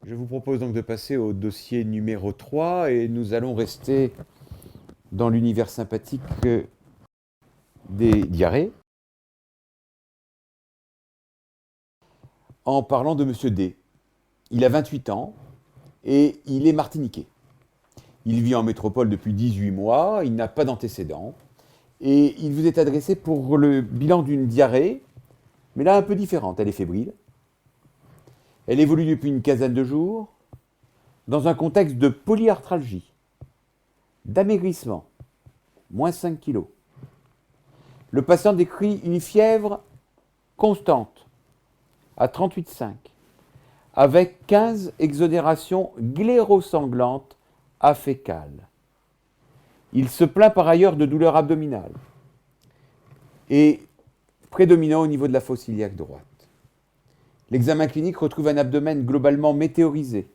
Je vous propose donc de passer au dossier numéro 3 et nous allons rester dans l'univers sympathique des diarrhées en parlant de Monsieur D. Il a 28 ans et il est martiniquais. Il vit en métropole depuis 18 mois, il n'a pas d'antécédents et il vous est adressé pour le bilan d'une diarrhée, mais là un peu différente. Elle est fébrile, elle évolue depuis une quinzaine de jours dans un contexte de polyarthralgie, d'amaigrissement, moins 5 kilos. Le patient décrit une fièvre constante à 38,5 avec 15 exonérations glérosanglantes afécales. Il se plaint par ailleurs de douleurs abdominales et prédominant au niveau de la fosse iliaque droite. L'examen clinique retrouve un abdomen globalement météorisé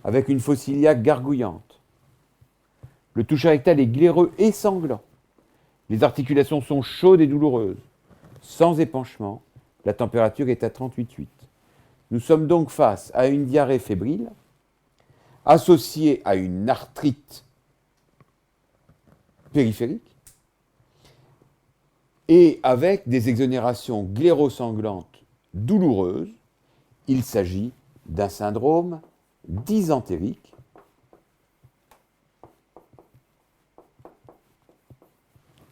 avec une fosse iliaque gargouillante. Le toucher rectal est glaireux et sanglant. Les articulations sont chaudes et douloureuses, sans épanchement. La température est à 38,8. Nous sommes donc face à une diarrhée fébrile associée à une arthrite périphérique et avec des exonérations glérosanglantes douloureuses. Il s'agit d'un syndrome dysentérique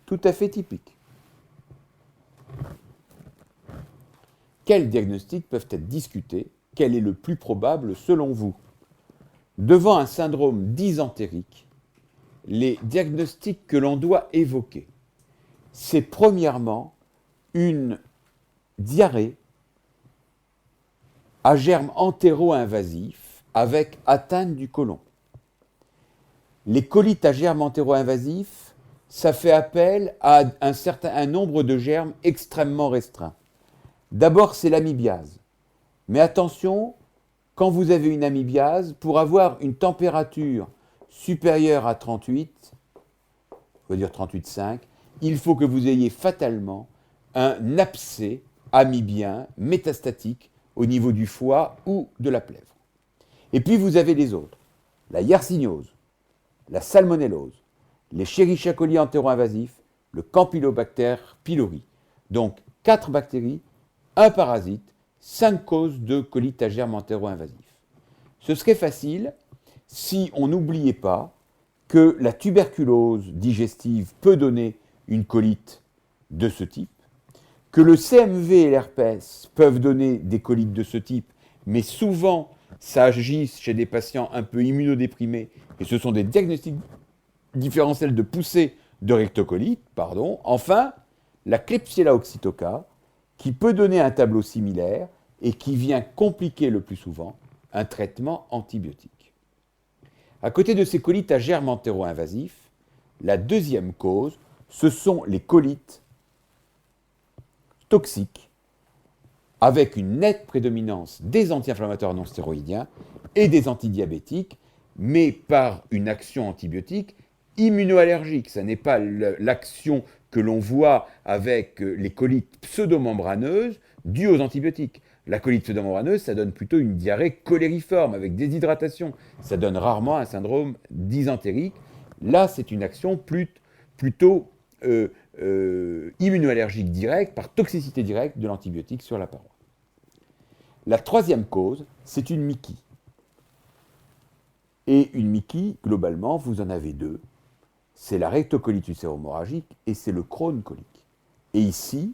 tout à fait typique. Quels diagnostics peuvent être discutés? Quel est le plus probable selon vous? Devant un syndrome dysentérique, les diagnostics que l'on doit évoquer, c'est premièrement une diarrhée à germe entéro-invasif avec atteinte du côlon. Les colites à germe entéro-invasif, ça fait appel à un nombre de germes extrêmement restreint. D'abord, c'est l'amibiase. Mais attention, quand vous avez une amibiase, pour avoir une température supérieure à 38, on va dire 38,5, il faut que vous ayez fatalement un abcès amibien métastatique au niveau du foie ou de la plèvre. Et puis vous avez les autres, la yersignose, la salmonellose, les Escherichia coli entéro-invasifs, le Campylobacter pylori. Donc 4 bactéries, un parasite, 5 causes de colite à germe entéro-invasif. Ce serait facile si on n'oubliait pas que la tuberculose digestive peut donner une colite de ce type, que le CMV et l'herpès peuvent donner des colites de ce type, mais souvent ça agit chez des patients un peu immunodéprimés, et ce sont des diagnostics différentiels de poussée de rectocolite, pardon. Enfin, la Klebsiella oxytoca, qui peut donner un tableau similaire et qui vient compliquer le plus souvent un traitement antibiotique. À côté de ces colites à germe entéro-invasif, la deuxième cause, ce sont les colites toxiques avec une nette prédominance des anti-inflammatoires non stéroïdiens et des antidiabétiques, mais par une action antibiotique immunoallergique. Ce n'est pas l'action que l'on voit avec les colites pseudomembraneuses dues aux antibiotiques. La colite pseudomembraneuse, ça donne plutôt une diarrhée cholériforme avec déshydratation. Ça donne rarement un syndrome dysentérique. Là, c'est une action plutôt immunoallergique directe par toxicité directe de l'antibiotique sur la paroi. La troisième cause, c'est une MICI. Et une MICI, globalement, vous en avez deux. C'est la rectocolite ulcéro-hémorragique et c'est le Crohn colique. Et ici,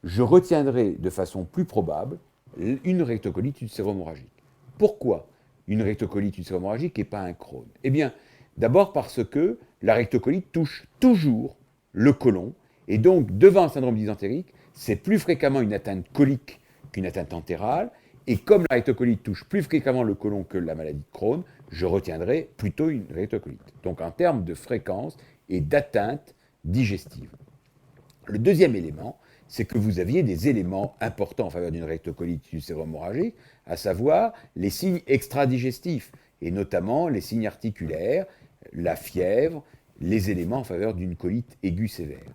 je retiendrai de façon plus probable une rectocolite ulcéro-hémorragique. Pourquoi une rectocolite ulcéro-hémorragique et pas un Crohn? Eh bien, d'abord parce que la rectocolite touche toujours le côlon, et donc, devant un syndrome dysentérique, c'est plus fréquemment une atteinte colique qu'une atteinte entérale, et comme la rectocolite touche plus fréquemment le côlon que la maladie de Crohn, je retiendrai plutôt une rectocolite. Donc en termes de fréquence et d'atteinte digestive. Le deuxième élément, c'est que vous aviez des éléments importants en faveur d'une rectocolite ulcéro-hémorragique, à savoir les signes extradigestifs, et notamment les signes articulaires, la fièvre, les éléments en faveur d'une colite aiguë sévère.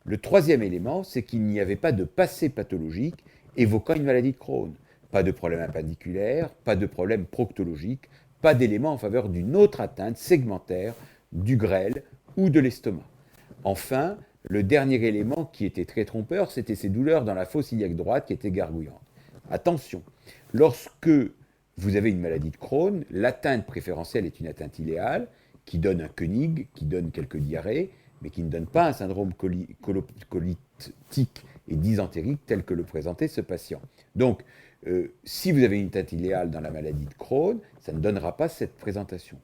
Le troisième élément, c'est qu'il n'y avait pas de passé pathologique évoquant une maladie de Crohn. pas de problème appendiculaire, pas de problème proctologique, pas d'élément en faveur d'une autre atteinte segmentaire du grêle ou de l'estomac. Enfin, le dernier élément qui était très trompeur, c'était ces douleurs dans la fosse iliaque droite qui étaient gargouillantes. Attention, lorsque vous avez une maladie de Crohn, l'atteinte préférentielle est une atteinte iléale qui donne un Koenig, qui donne quelques diarrhées, mais qui ne donne pas un syndrome colitique et dysentérique tel que le présentait ce patient. Donc, si vous avez une atteinte iléale dans la maladie de Crohn, ça ne donnera pas cette présentation.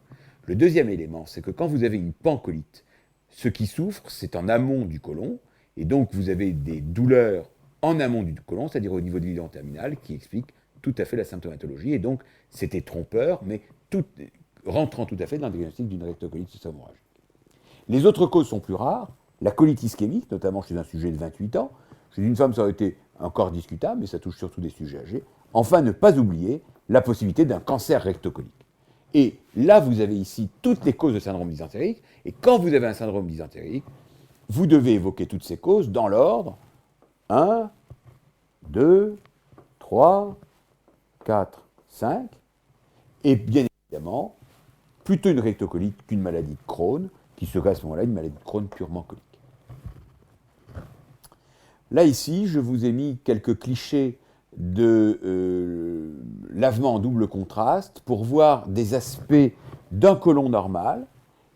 Le deuxième élément, c'est que quand vous avez une pancolite, ce qui souffre, c'est en amont du côlon, et donc vous avez des douleurs en amont du côlon, c'est-à-dire au niveau de l'ilion terminal, qui expliquent tout à fait la symptomatologie, et donc c'était trompeur, mais rentrant tout à fait dans le diagnostic d'une rectocolite hémorragique. Les autres causes sont plus rares, la colite ischémique, notamment chez un sujet de 28 ans, chez une femme ça aurait été encore discutable, mais ça touche surtout des sujets âgés. Enfin, ne pas oublier la possibilité d'un cancer rectocolique. Et là, vous avez ici toutes les causes de syndrome dysentérique, et quand vous avez un syndrome dysentérique, vous devez évoquer toutes ces causes dans l'ordre 1, 2, 3, 4, 5, et bien évidemment, plutôt une rectocolite qu'une maladie de Crohn, qui serait à ce moment-là une maladie de Crohn purement colique. Là, ici, je vous ai mis quelques clichés de lavement en double contraste pour voir des aspects d'un côlon normal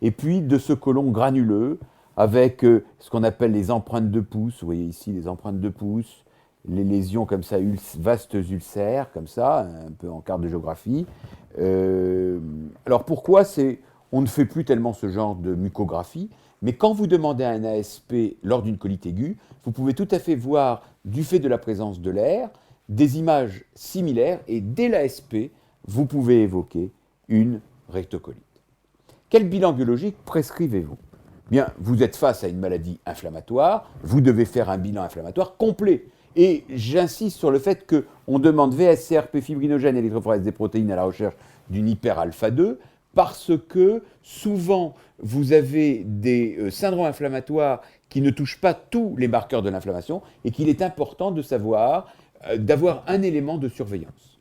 et puis de ce côlon granuleux avec ce qu'on appelle les empreintes de pouce. Vous voyez ici les empreintes de pouce, les lésions comme ça, vastes ulcères, comme ça, un peu en carte de géographie. Alors pourquoi on ne fait plus tellement ce genre de mucographie, mais quand vous demandez un ASP lors d'une colite aiguë, vous pouvez tout à fait voir, du fait de la présence de l'air, des images similaires, et dès l'ASP, vous pouvez évoquer une rectocolite. Quel bilan biologique prescrivez-vous ? Bien, vous êtes face à une maladie inflammatoire, vous devez faire un bilan inflammatoire complet. Et j'insiste sur le fait qu'on demande VSCRP fibrinogène et électrophorèse des protéines à la recherche d'une hyper-alpha-2, parce que souvent, vous avez des syndromes inflammatoires qui ne touchent pas tous les marqueurs de l'inflammation et qu'il est important de savoir, d'avoir un élément de surveillance.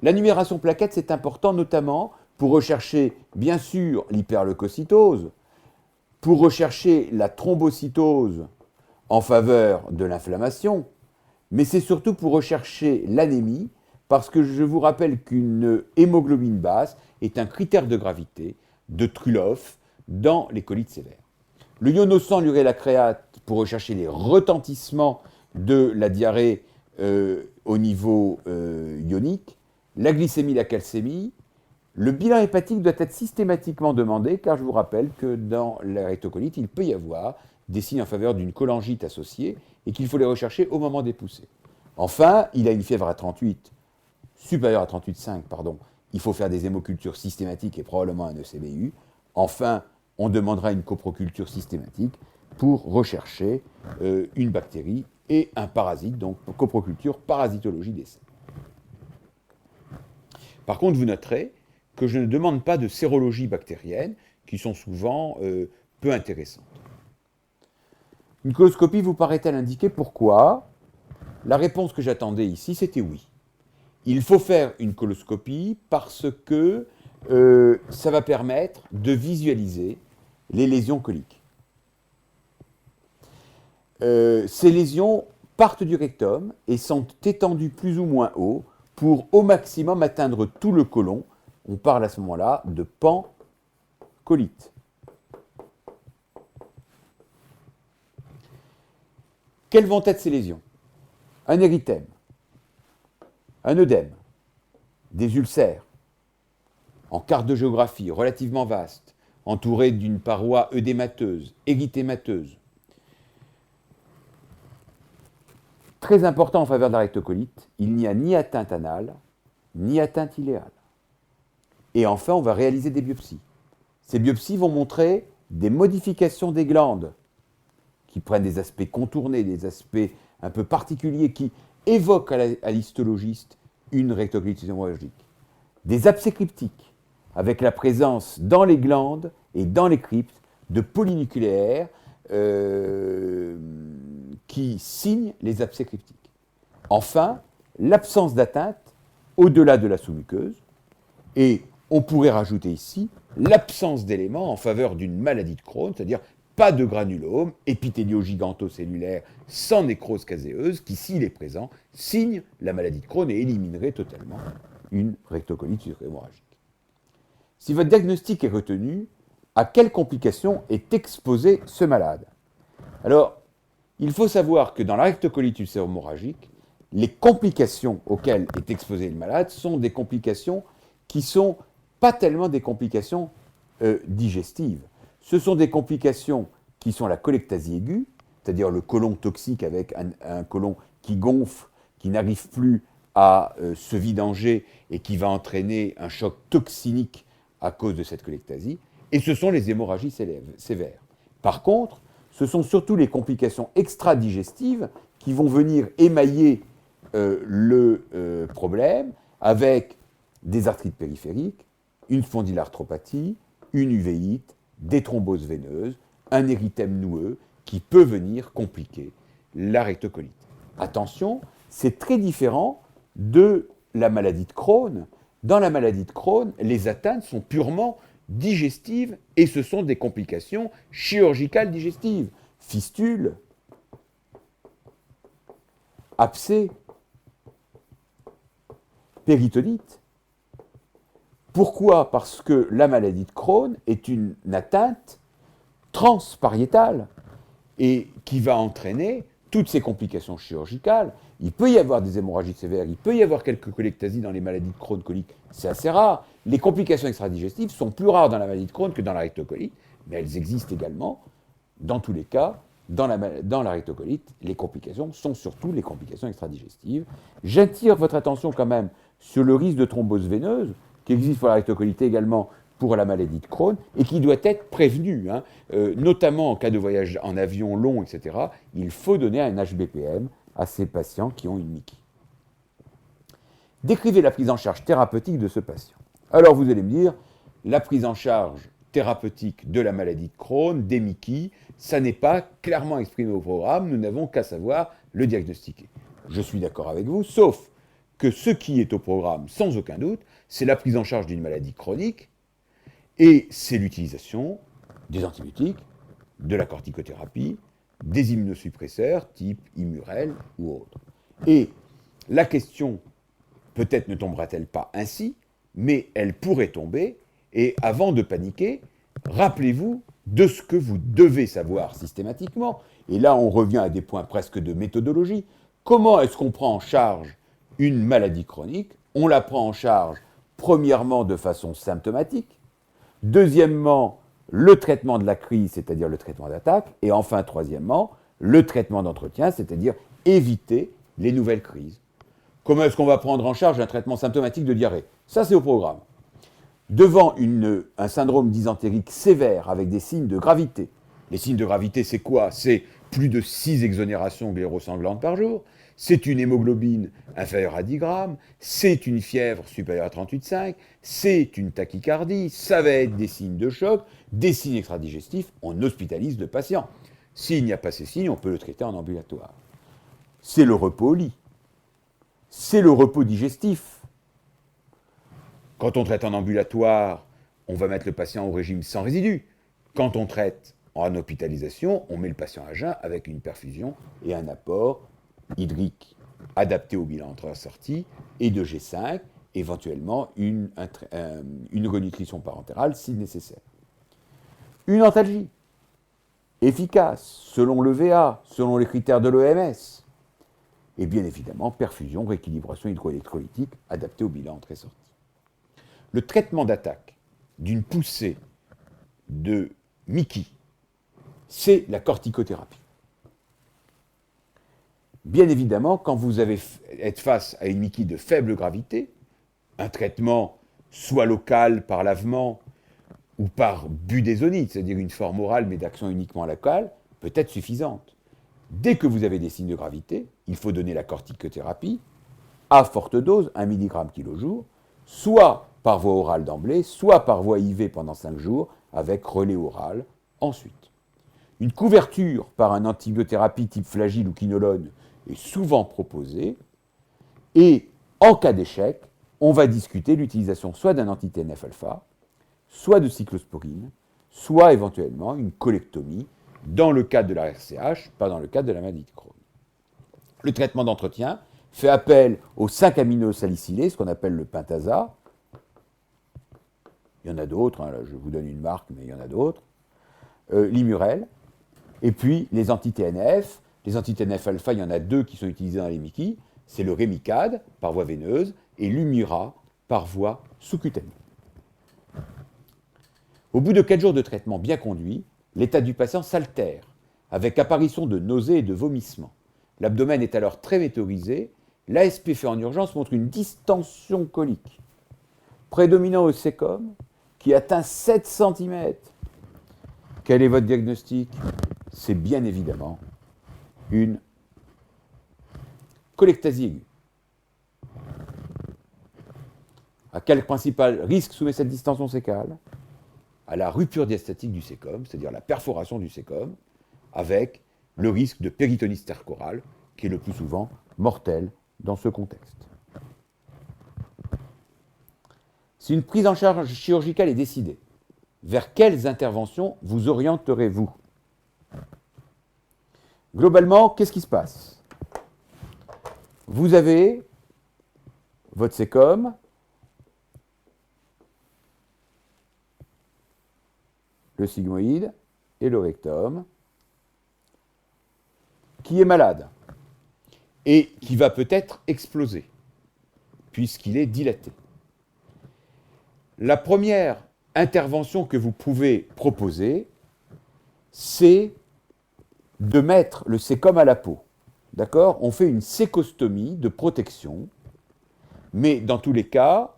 La numération plaquette, c'est important notamment pour rechercher, bien sûr, l'hyperleucocytose, pour rechercher la thrombocytose en faveur de l'inflammation, mais c'est surtout pour rechercher l'anémie, parce que je vous rappelle qu'une hémoglobine basse est un critère de gravité de Trulhoff dans les colites sévères. Le ionosan, l'urélacréate, pour rechercher les retentissements de la diarrhée au niveau ionique, la glycémie, la calcémie. Le bilan hépatique doit être systématiquement demandé, car je vous rappelle que dans la rectocolite, il peut y avoir des signes en faveur d'une cholangite associée et qu'il faut les rechercher au moment des poussées. Enfin, il a une fièvre à 38, supérieure à 38,5, pardon. Il faut faire des hémocultures systématiques et probablement un ECBU. Enfin, on demandera une coproculture systématique pour rechercher une bactérie et un parasite, donc coproculture, parasitologie des selles. Par contre, vous noterez que je ne demande pas de sérologie bactérienne, qui sont souvent peu intéressantes. Une coloscopie vous paraît-elle indiquer pourquoi ? La réponse que j'attendais ici, c'était oui. Il faut faire une coloscopie parce que ça va permettre de visualiser les lésions coliques. Ces lésions partent du rectum et sont étendues plus ou moins haut pour au maximum atteindre tout le côlon. On parle à ce moment-là de pancolite. Quelles vont être ces lésions ? Un érythème, un œdème, des ulcères, en carte de géographie relativement vaste, entourée d'une paroi œdémateuse, érythémateuse. Très important en faveur de la rectocolite, il n'y a ni atteinte anale, ni atteinte iléale. Et enfin, on va réaliser des biopsies. Ces biopsies vont montrer des modifications des glandes qui prennent des aspects contournés, des aspects un peu particuliers qui évoquent à l'histologiste une rectocolite hémorragique. Des abcès cryptiques avec la présence dans les glandes et dans les cryptes de polynucléaires qui signent les abcès cryptiques. Enfin, l'absence d'atteinte au-delà de la sous-muqueuse. Et on pourrait rajouter ici l'absence d'éléments en faveur d'une maladie de Crohn, c'est-à-dire pas de granulome épithélio-gigantocellulaire sans nécrose caséeuse, qui, s'il est présent, signe la maladie de Crohn et éliminerait totalement une rectocolite hémorragique. Si votre diagnostic est retenu, à quelles complications est exposé ce malade? Alors, il faut savoir que dans la rectocolite hémorragique, les complications auxquelles est exposé le malade sont des complications qui ne sont pas tellement des complications digestives. Ce sont des complications qui sont la colectasie aiguë, c'est-à-dire le côlon toxique avec un côlon qui gonfle, qui n'arrive plus à se vidanger et qui va entraîner un choc toxinique à cause de cette colectasie, et ce sont les hémorragies sévères. Par contre, ce sont surtout les complications extradigestives qui vont venir émailler le problème avec des arthrites périphériques, une spondylarthropathie, une uvéite, des thromboses veineuses, un érythème noueux qui peut venir compliquer la rectocolite. Attention, c'est très différent de la maladie de Crohn. Dans la maladie de Crohn, les atteintes sont purement digestives et ce sont des complications chirurgicales digestives. Fistule, abcès, péritonite. Pourquoi? Parce que la maladie de Crohn est une atteinte transpariétale et qui va entraîner toutes ces complications chirurgicales. Il peut y avoir des hémorragies sévères, il peut y avoir quelques colectasies dans les maladies de Crohn coliques, c'est assez rare. Les complications extradigestives sont plus rares dans la maladie de Crohn que dans la rectocolite, mais elles existent également. Dans tous les cas, dans la rectocolite, les complications sont surtout les complications extradigestives. J'attire votre attention quand même sur le risque de thrombose veineuse, qui existe pour la rectocolite également pour la maladie de Crohn, et qui doit être prévenu, notamment en cas de voyage en avion long, etc. Il faut donner un HBPM à ces patients qui ont une MICI. Décrivez la prise en charge thérapeutique de ce patient. Alors vous allez me dire, la prise en charge thérapeutique de la maladie de Crohn, des MICI, ça n'est pas clairement exprimé au programme, nous n'avons qu'à savoir le diagnostiquer. Je suis d'accord avec vous, sauf que ce qui est au programme, sans aucun doute, c'est la prise en charge d'une maladie chronique, et c'est l'utilisation des antibiotiques, de la corticothérapie, des immunosuppresseurs type Immurel ou autre. Et la question, peut-être ne tombera-t-elle pas ainsi, mais elle pourrait tomber, et avant de paniquer, rappelez-vous de ce que vous devez savoir systématiquement, et là on revient à des points presque de méthodologie. Comment est-ce qu'on prend en charge une maladie chronique? On la prend en charge premièrement de façon symptomatique, deuxièmement le traitement de la crise, c'est-à-dire le traitement d'attaque, et enfin troisièmement le traitement d'entretien, c'est-à-dire éviter les nouvelles crises. Comment est-ce qu'on va prendre en charge un traitement symptomatique de diarrhée? Ça c'est au programme. Devant un syndrome dysentérique sévère avec des signes de gravité. Les signes de gravité, c'est quoi? C'est plus de 6 exonérations glérosanglantes par jour, c'est une hémoglobine inférieure à 10 grammes, c'est une fièvre supérieure à 38,5, c'est une tachycardie, ça va être des signes de choc, des signes extradigestifs, on hospitalise le patient. S'il n'y a pas ces signes, on peut le traiter en ambulatoire. C'est le repos au lit. C'est le repos digestif. Quand on traite en ambulatoire, on va mettre le patient au régime sans résidus. Quand on traite en hospitalisation, on met le patient à jeun avec une perfusion et un apport hydrique adapté au bilan entrée-sortie et de G5, éventuellement une renutrition parentérale si nécessaire. Une antalgie efficace selon le VA, selon les critères de l'OMS. Et bien évidemment, perfusion, rééquilibration hydroélectrolytique adaptée au bilan entrée-sortie. Le traitement d'attaque d'une poussée de MICI, c'est la corticothérapie. Bien évidemment, quand vous êtes face à une MICI de faible gravité, un traitement soit local par lavement ou par budésonite, c'est-à-dire une forme orale mais d'action uniquement locale, peut être suffisante. Dès que vous avez des signes de gravité, il faut donner la corticothérapie à forte dose, 1 mg kg jour, soit par voie orale d'emblée, soit par voie IV pendant 5 jours, avec relais oral ensuite. Une couverture par une antibiothérapie type Flagyl ou quinolone est souvent proposée, et en cas d'échec, on va discuter l'utilisation soit d'un anti-TNF-alpha, soit de cyclosporine, soit éventuellement une colectomie dans le cadre de la RCH, pas dans le cadre de la maladie de Crohn. Le traitement d'entretien fait appel aux 5 aminosalicylés, ce qu'on appelle le pentasa. Il y en a d'autres, hein, là, je vous donne une marque, mais il y en a d'autres. L'imurel, et puis les anti-TNF. Les anti-TNF-alpha, il y en a 2 qui sont utilisés dans les MICI. C'est le Rémicade, par voie veineuse, et l'Humira, par voie sous-cutanée. Au bout de 4 jours de traitement bien conduit, l'état du patient s'altère, avec apparition de nausées et de vomissements. L'abdomen est alors très météorisé. L'ASP fait en urgence montre une distension colique, prédominant au sécom, qui atteint 7 cm. Quel est votre diagnostic? C'est bien évidemment une colectasie aiguë. À quel principal risque soumet cette distension sécale? À la rupture diastatique du sécom, c'est-à-dire la perforation du sécom, avec le risque de péritonite stercorale, qui est le plus souvent mortel dans ce contexte. Si une prise en charge chirurgicale est décidée, vers quelles interventions vous orienterez-vous? Globalement, qu'est-ce qui se passe? Vous avez votre sécom, le sigmoïde et le rectum, qui est malade et qui va peut-être exploser, puisqu'il est dilaté. La première intervention que vous pouvez proposer, c'est de mettre le sécom à la peau. D'accord? On fait une sécostomie de protection, mais dans tous les cas,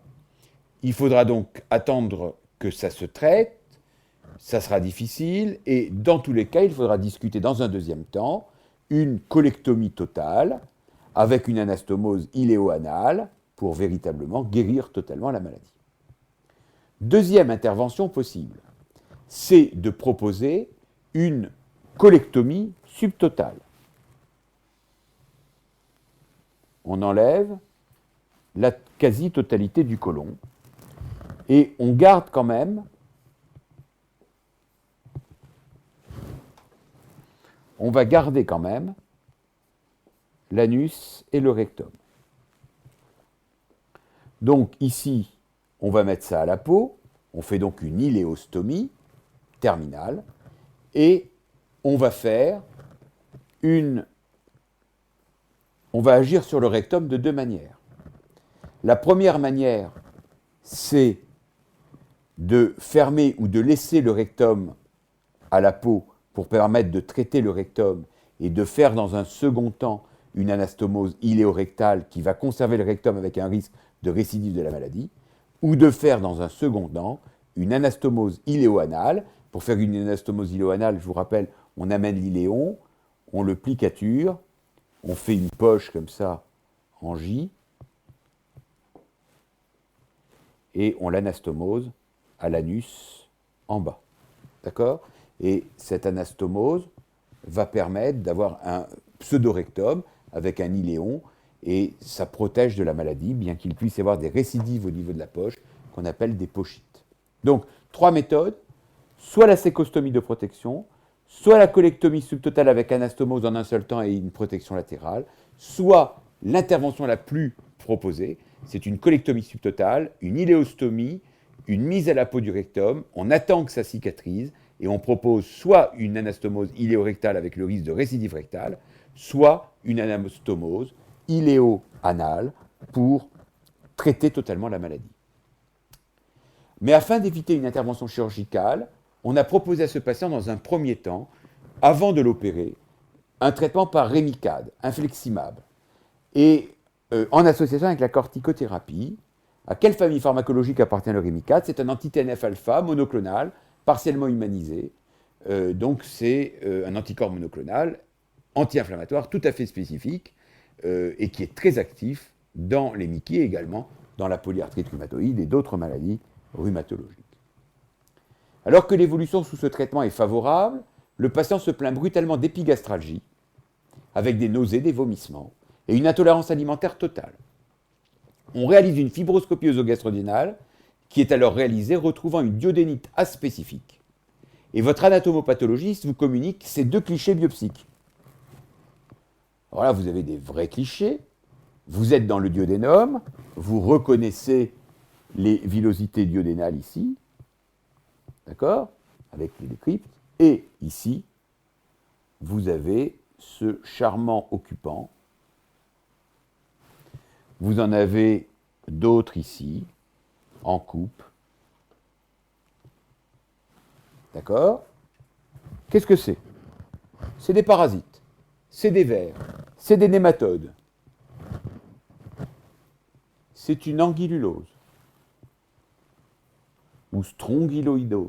il faudra donc attendre que ça se traite, ça sera difficile, et dans tous les cas, il faudra discuter dans un deuxième temps une colectomie totale avec une anastomose iléo-anale pour véritablement guérir totalement la maladie. Deuxième intervention possible, c'est de proposer une colectomie subtotale. On enlève la quasi-totalité du côlon et on garde quand même on va garder quand même l'anus et le rectum. Donc ici, on va mettre ça à la peau, on fait donc une iléostomie terminale, et on va agir sur le rectum de 2 manières. La première manière, c'est de fermer ou de laisser le rectum à la peau pour permettre de traiter le rectum et de faire dans un second temps une anastomose iléorectale qui va conserver le rectum avec un risque de récidive de la maladie, ou de faire dans un second temps une anastomose iléoanale. Pour faire une anastomose iléoanale, je vous rappelle, on amène l'iléon, on le plicature, on fait une poche comme ça en J, et on l'anastomose à l'anus en bas. D'accord? Et cette anastomose va permettre d'avoir un pseudorectum avec un iléon, et ça protège de la maladie, bien qu'il puisse y avoir des récidives au niveau de la poche, qu'on appelle des pochites. Donc, 3 méthodes, soit la sécostomie de protection, soit la colectomie subtotale avec anastomose en un seul temps et une protection latérale, soit l'intervention la plus proposée, c'est une colectomie subtotale, une iléostomie, une mise à la peau du rectum, on attend que ça cicatrise, et on propose soit une anastomose iléorectale avec le risque de récidive rectale, soit une anastomose iléo-anale pour traiter totalement la maladie. Mais afin d'éviter une intervention chirurgicale, on a proposé à ce patient dans un premier temps, avant de l'opérer, un traitement par Rémicade, infliximab, et en association avec la corticothérapie. À quelle famille pharmacologique appartient le Rémicade? C'est un anti-TNF-alpha monoclonal, partiellement humanisé. Donc c'est un anticorps monoclonal anti-inflammatoire tout à fait spécifique et qui est très actif dans les MICI et également dans la polyarthrite rhumatoïde et d'autres maladies rhumatologiques. Alors que l'évolution sous ce traitement est favorable, le patient se plaint brutalement On réalise une fibroscopie œsogastrodiénale qui est alors réalisée retrouvant une duodénite aspécifique. Et votre anatomopathologiste vous communique ces deux clichés biopsiques. Alors là, vous avez des vrais clichés. Vous êtes dans le duodénum, vous reconnaissez les villosités duodénales ici, d'accord, avec les décryptes, et ici, vous avez ce charmant occupant. Vous en avez d'autres ici, en coupe. D'accord? Qu'est-ce que c'est? C'est des parasites, c'est des vers, c'est des nématodes. C'est une anguillulose ou strongyloïdose.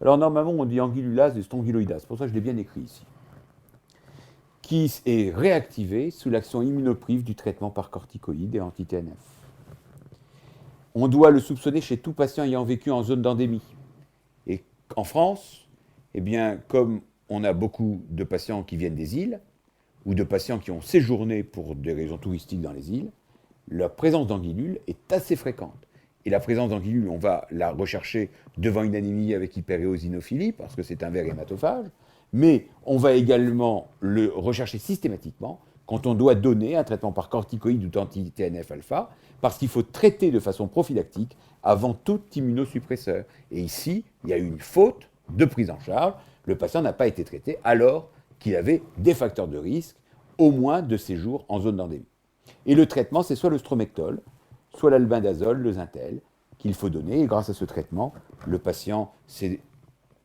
Alors normalement on dit anguillulase et strongyloïdase, c'est pour ça que je l'ai bien écrit ici. Qui est réactivée sous l'action immunoprive du traitement par corticoïdes et anti-TNF. On doit le soupçonner chez tout patient ayant vécu en zone d'endémie. Et en France, eh bien, comme on a beaucoup de patients qui viennent des îles, ou de patients qui ont séjourné pour des raisons touristiques dans les îles, la présence d'anguillules est assez fréquente. Et la présence d'anguillules, on va la rechercher devant une anémie avec hyperéosinophilie, parce que c'est un ver hématophage, mais on va également le rechercher systématiquement quand on doit donner un traitement par corticoïde ou anti-TNF-alpha, parce qu'il faut traiter de façon prophylactique avant tout immunosuppresseur. Et ici, il y a eu une faute de prise en charge. Le patient n'a pas été traité alors qu'il avait des facteurs de risque, au moins de séjour en zone d'endémie. Et le traitement, c'est soit le stromectol, soit l'albendazole, le zintel, qu'il faut donner. Et grâce à ce traitement, le patient s'est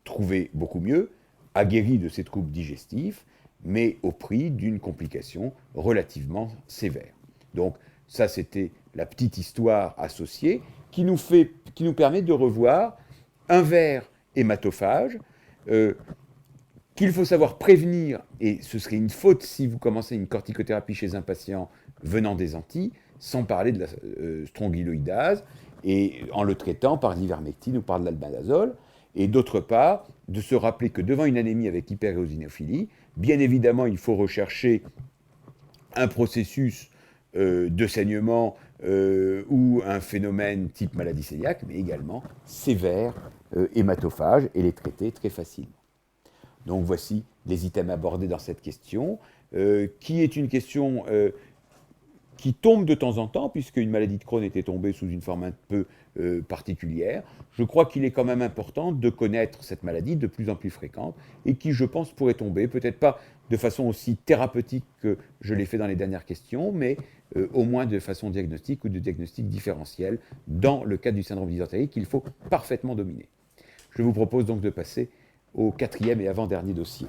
trouvé beaucoup mieux, a guéri de ses troubles digestifs, mais au prix d'une complication relativement sévère. Donc ça, c'était la petite histoire associée qui nous permet de revoir un ver hématophage qu'il faut savoir prévenir, et ce serait une faute si vous commencez une corticothérapie chez un patient venant des Antilles, sans parler de la strongyloïdase, et en le traitant par l'ivermectine ou par de l'albendazole. Et d'autre part, de se rappeler que devant une anémie avec hyperéosinophilie, bien évidemment, il faut rechercher un processus de saignement ou un phénomène type maladie cœliaque, mais également sévère, hématophage, et les traiter très facilement. Donc voici les items abordés dans cette question, qui est une question qui tombe de temps en temps, puisqu'une maladie de Crohn était tombée sous une forme un peu particulière. Je crois qu'il est quand même important de connaître cette maladie de plus en plus fréquente, et qui, je pense, pourrait tomber, peut-être pas de façon aussi thérapeutique que je l'ai fait dans les dernières questions, mais au moins de façon diagnostique ou de diagnostic différentiel, dans le cadre du syndrome dysenterique qu'il faut parfaitement dominer. Je vous propose donc de passer au quatrième et avant-dernier dossier.